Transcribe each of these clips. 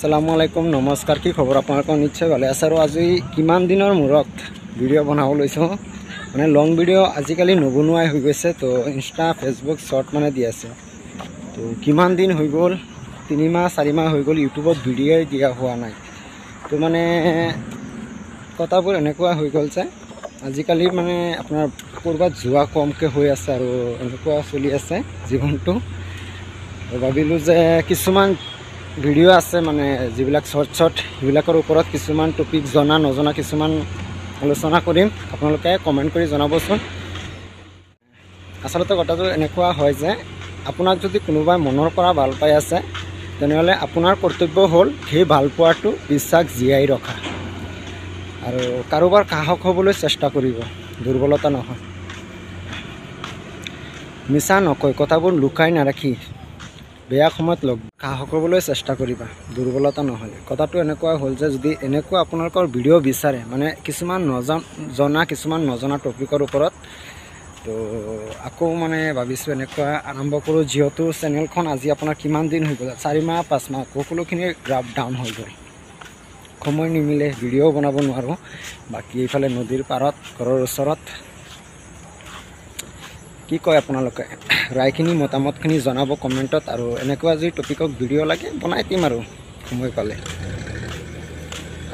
আসসালামু আলাইকুম নমস্কাৰ কি খবৰ আপোনালোকৰ নিশ্চয় ভালে আছে আৰু আজি কিমান দিনৰ মূৰত ভিডিঅ' বনাব লৈছোঁ মানে লং ভিডিঅ' আজিকালি নবনোৱাই হৈ গৈছে তো ইনষ্টা ফেচবুক শৰ্ট মানে দি আছে তো কিমান দিন হৈ গ'ল 3 মাহ 4 মাহ হৈ গ'ল ইউটিউবত ভিডিঅ' দিয়া হোৱা নাই তো মানে কথাবোৰ এনেকুৱা হৈ গ'ল যে আজিকালি মানে আপোনাৰ কৰবাত যোৱা কমকৈ হৈ আছে আৰু এনেকুৱা চলি আছে জীৱনটো ভাবিলোঁ যে কিছুমান ভিডিঅ' আছে মানে যিবিলাক শৰ্ট সেইবিলাকৰ ওপৰত কিছুমান টপিক জনা নজনা কিছুমান আলোচনা কৰিম আপোনালোকে কমেণ্ট কৰি জনাবচোন আচলতে কথাটো এনেকুৱা হয় যে আপোনাক যদি কোনোবাই মনৰ পৰা ভাল পাই আছে তেনেহ'লে আপোনাৰ কৰ্তব্য হ'ল সেই ভাল পোৱাটো বিশ্বাস জীয়াই ৰখা আৰু কাৰোবাৰ সাহস হ'বলৈ চেষ্টা কৰিব দুৰ্বলতা নহয় মিছা নকয় কথাবোৰ লুকাই নাৰাখি বেয়া সময়ত সাহস কৰিবলৈ চেষ্টা কৰিবা দুৰ্বলতা নহয় কথাটো এনেকুৱা হ'ল যে যদি এনেকুৱা আপোনালোকৰ ভিডিঅ' বিচাৰে মানে কিছুমান জনা কিছুমান নজনা টপিকৰ ওপৰত তো আকৌ মানে ভাবিছোঁ এনেকুৱা আৰম্ভ কৰোঁ যিহেতু চেনেলখন আজি আপোনাৰ কিমান দিন হৈ গ'ল 4 মাহ 5 মাহ সকলোখিনি গ্ৰাফ ডাউন হৈ গ'ল সময় নিমিলে ভিডিঅ' বনাব নোৱাৰোঁ বাকী এইফালে নদীৰ পাৰত ঘৰৰ ওচৰত কি কয় আপোনালোকে ৰাইখিনি মতামতখিনি জনাব কমেণ্টত আৰু এনেকুৱা যদি টপিকক ভিডিঅ' লাগে বনাই দিম আৰু সময় পালে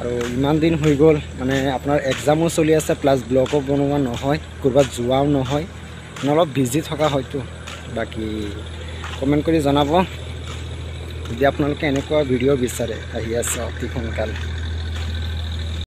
আৰু ইমান দিন হৈ গ'ল মানে আপোনাৰ এক্সামো চলি আছে প্লাছ ব্লগো বনোৱা নহয় ক'ৰবাত যোৱাও নহয় মানে অলপ বিজি থকা হয়তো বাকী কমেণ্ট কৰি জনাব যদি আপোনালোকে এনেকুৱা ভিডিঅ' বিচাৰে আহি আছে অতি সোনকালে